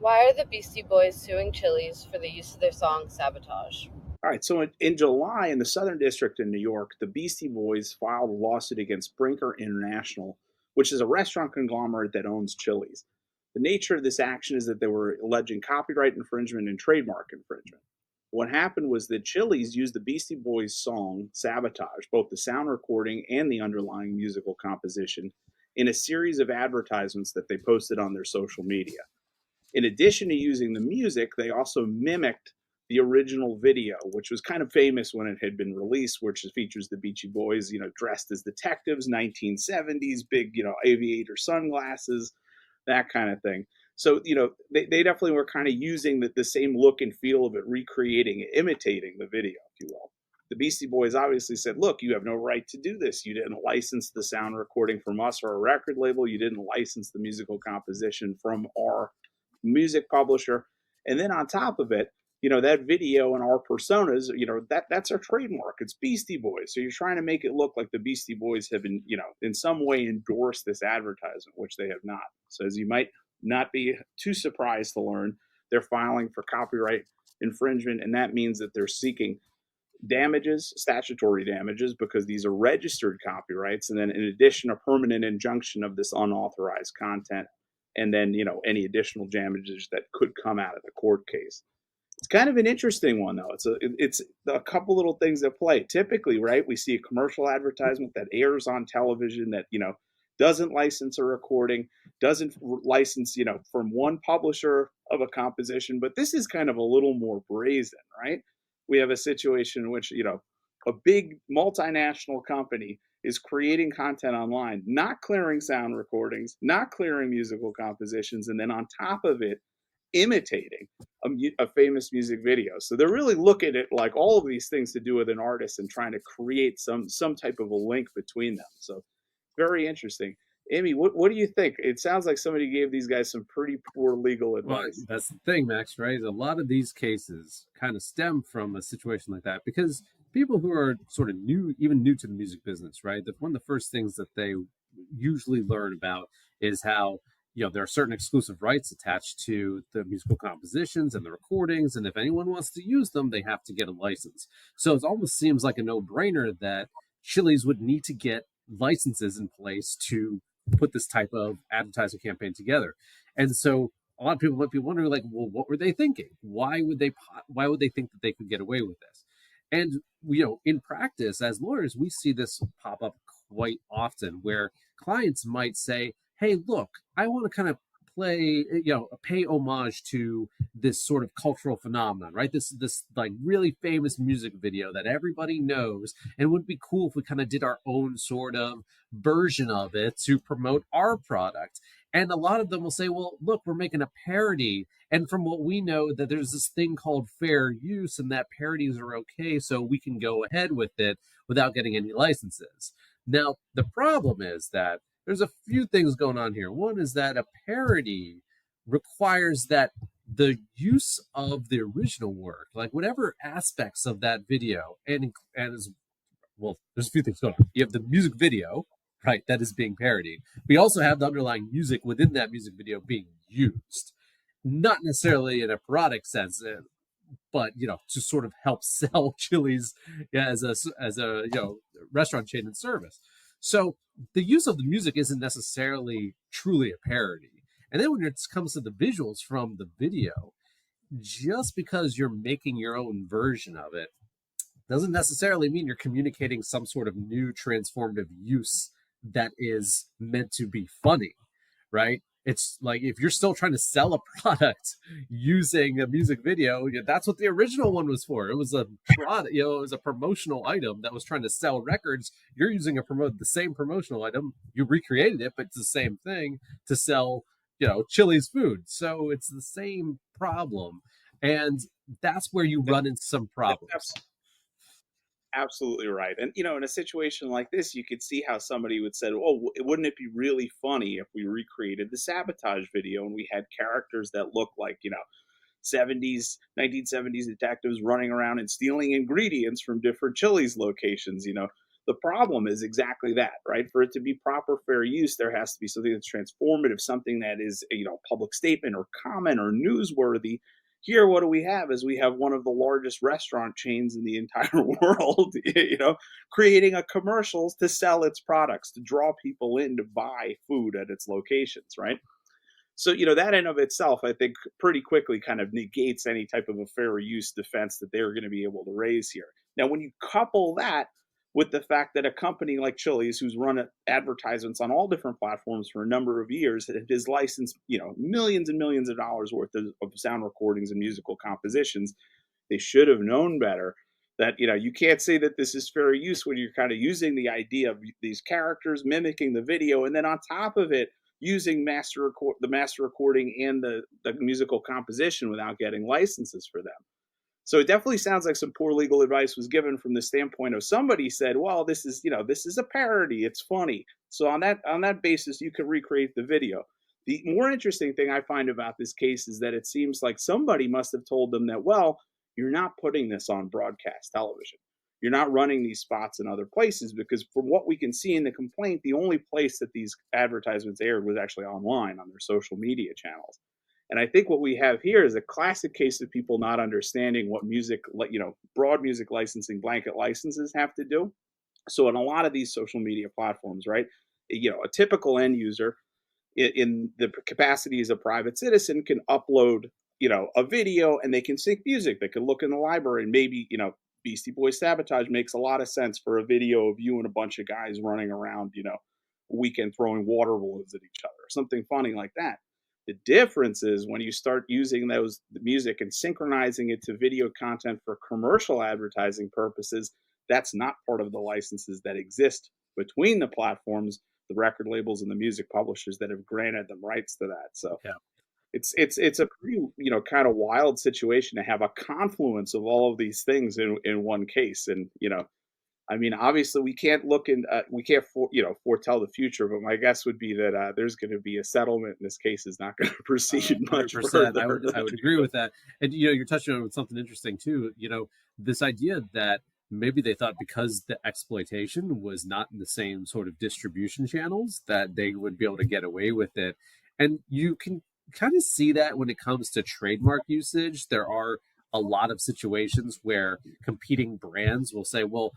Why are the Beastie Boys suing Chili's for the use of their song Sabotage? All right, so in July, in the Southern District in New York, the Beastie Boys filed a lawsuit against Brinker International, which is a restaurant conglomerate that owns Chili's. The nature of this action is that they were alleging copyright infringement and trademark infringement. What happened was that Chili's used the Beastie Boys song Sabotage, both the sound recording and the underlying musical composition, in a series of advertisements that they posted on their social media. In addition to using the music, they also mimicked the original video, which was kind of famous when it had been released, which features the Beachy Boys, dressed as detectives, 1970s, big, aviator sunglasses, that kind of thing. So, they definitely were kind of using the same look and feel of it, recreating, imitating the video, if you will. The Beastie Boys obviously said, look, you have no right to do this. You didn't license the sound recording from us or a record label. You didn't license the musical composition from our music publisher. And then on top of it, that video and our personas, that's our trademark. It's Beastie Boys. So you're trying to make it look like the Beastie Boys have been, in some way endorsed this advertisement, which they have not. So as you might not be too surprised to learn, they're filing for copyright infringement, and that means that they're seeking damages, statutory damages, because these are registered copyrights, and then in addition, a permanent injunction of this unauthorized content, and then any additional damages that could come out of the court case. It's kind of an interesting one, though. It's a couple little things that play. Typically, right, we see a commercial advertisement that airs on television that doesn't license a recording, doesn't license from one publisher of a composition, but this is kind of a little more brazen, right? We have a situation in which a big multinational company is creating content online, not clearing sound recordings, not clearing musical compositions, and then on top of it, imitating a famous music video. So they're really looking at like all of these things to do with an artist and trying to create some type of a link between them. So very interesting. Amy, what do you think? It sounds like somebody gave these guys some pretty poor legal Well, advice. that's the thing, Max, right? A lot of these cases kind of stem from a situation like that because people who are sort of new, even new to the music business, right? That one of the first things that they usually learn about is how, there are certain exclusive rights attached to the musical compositions and the recordings. And if anyone wants to use them, they have to get a license. So it almost seems like a no-brainer that Chili's would need to get licenses in place to put this type of advertising campaign together. And so a lot of people might be wondering, like, well, what were they thinking? Why would they think that they could get away with this? And in practice, as lawyers, we see this pop up quite often, where clients might say, "Hey, look, I want to kind of pay homage to this sort of cultural phenomenon, right? This like really famous music video that everybody knows, and it would be cool if we kind of did our own sort of version of it to promote our product." And a lot of them will say, well, look, we're making a parody. And from what we know, that there's this thing called fair use, and that parodies are okay, so we can go ahead with it without getting any licenses. Now, the problem is that there's a few things going on here. One is that a parody requires that the use of the original work, like whatever aspects of that video, and as well, there's a few things going on. You have the music video, right, that is being parodied. We also have the underlying music within that music video being used, not necessarily in a parodic sense, but to sort of help sell Chili's as a restaurant chain and service. So the use of the music isn't necessarily truly a parody. And then when it comes to the visuals from the video, just because you're making your own version of it doesn't necessarily mean you're communicating some sort of new transformative use that is meant to be funny, right? It's like if you're still trying to sell a product using a music video, that's what the original one was for. It was a product, it was a promotional item that was trying to sell records. You're using the same promotional item. You recreated it, but it's the same thing to sell, Chili's food. So it's the same problem, and that's where you run into some problems. Absolutely right. And in a situation like this, you could see how somebody would say, "Oh, wouldn't it be really funny if we recreated the Sabotage video and we had characters that look like 70s, 1970s detectives running around and stealing ingredients from different Chili's locations?" The problem is exactly that, right? For it to be proper fair use, there has to be something that's transformative, something that is, public statement or comment or newsworthy. Here, what do we have? Is we have one of the largest restaurant chains in the entire world, creating a commercials to sell its products, to draw people in to buy food at its locations, right? So, that in of itself, I think pretty quickly kind of negates any type of a fair use defense that they're going to be able to raise here. Now, when you couple that with the fact that a company like Chili's, who's run advertisements on all different platforms for a number of years, and has licensed, millions and millions of dollars worth of sound recordings and musical compositions, they should have known better that, you can't say that this is fair use when you're kind of using the idea of these characters mimicking the video, and then on top of it, using the master recording and the musical composition without getting licenses for them. So it definitely sounds like some poor legal advice was given from the standpoint of somebody said, well, this is a parody, it's funny. So on that basis, you can recreate the video. The more interesting thing I find about this case is that it seems like somebody must have told them that, well, you're not putting this on broadcast television. You're not running these spots in other places, because from what we can see in the complaint, the only place that these advertisements aired was actually online on their social media channels. And I think what we have here is a classic case of people not understanding what broad music licensing blanket licenses have to do. So in a lot of these social media platforms, right, a typical end user in the capacity as a private citizen can upload, a video, and they can sync music. They can look in the library, and maybe, Beastie Boys Sabotage makes a lot of sense for a video of you and a bunch of guys running around, weekend throwing water balloons at each other, something funny like that. The difference is when you start using the music and synchronizing it to video content for commercial advertising purposes, that's not part of the licenses that exist between the platforms, the record labels, and the music publishers that have granted them rights to that. So Yeah. it's a pretty kind of wild situation to have a confluence of all of these things in one case. And I mean, obviously, we can't foretell the future, but my guess would be that there's going to be a settlement, and this case is not going to proceed much 100%. I further. would agree with that. And you're touching on something interesting too. This idea that maybe they thought because the exploitation was not in the same sort of distribution channels that they would be able to get away with it. And you can kind of see that when it comes to trademark usage. There are a lot of situations where competing brands will say, well,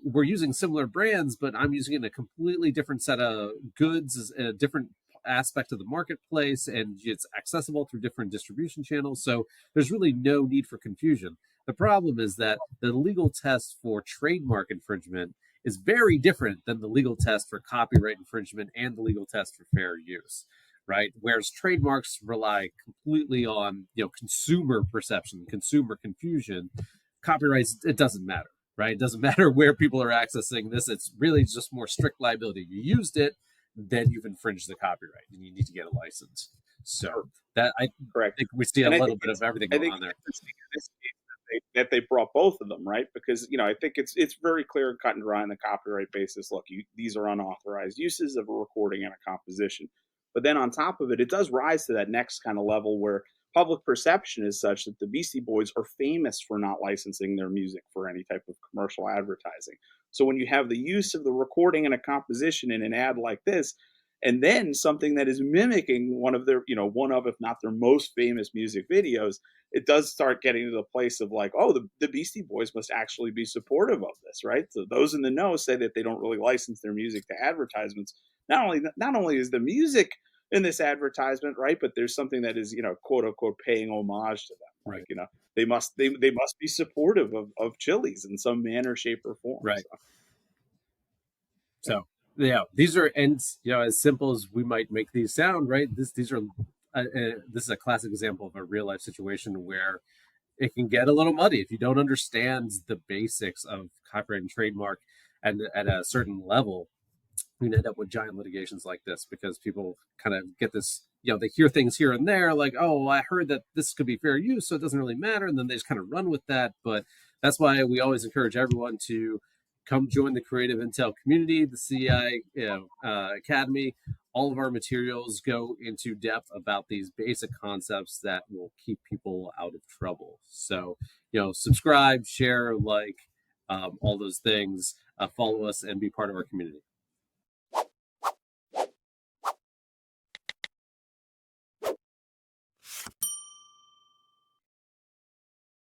we're using similar brands, but I'm using it in a completely different set of goods, in a different aspect of the marketplace, and it's accessible through different distribution channels. So there's really no need for confusion. The problem is that the legal test for trademark infringement is very different than the legal test for copyright infringement and the legal test for fair use, right? Whereas trademarks rely completely on consumer perception, consumer confusion. Copyrights, it doesn't matter, right? It doesn't matter where people are accessing this. It's really just more strict liability. You used it, then you've infringed the copyright, and you need to get a license. So that I Correct. think we see a little bit of everything going on there. That they brought both of them, right? Because I think it's very clear and cut and dry on the copyright basis. Look, these are unauthorized uses of a recording and a composition. But then on top of it, it does rise to that next kind of level where public perception is such that the Beastie Boys are famous for not licensing their music for any type of commercial advertising. So when you have the use of the recording and a composition in an ad like this, and then something that is mimicking one of, if not their most famous music videos, it does start getting to the place of like, oh, the Beastie Boys must actually be supportive of this, right? So those in the know say that they don't really license their music to advertisements. Not only is the music in this advertisement, right, but there's something that is, quote unquote, paying homage to them. Right. Like, they must be supportive of Chili's in some manner, shape, or form. Right. So yeah, these are, and as simple as we might make these sound, right? This is a classic example of a real life situation where it can get a little muddy if you don't understand the basics of copyright and trademark, and at a certain level, we end up with giant litigations like this because people kind of get this, they hear things here and there like, oh, I heard that this could be fair use, so it doesn't really matter. And then they just kind of run with that. But that's why we always encourage everyone to come join the Creative Intell community, the CI Academy. All of our materials go into depth about these basic concepts that will keep people out of trouble. So, subscribe, share, like, all those things. follow us and be part of our community.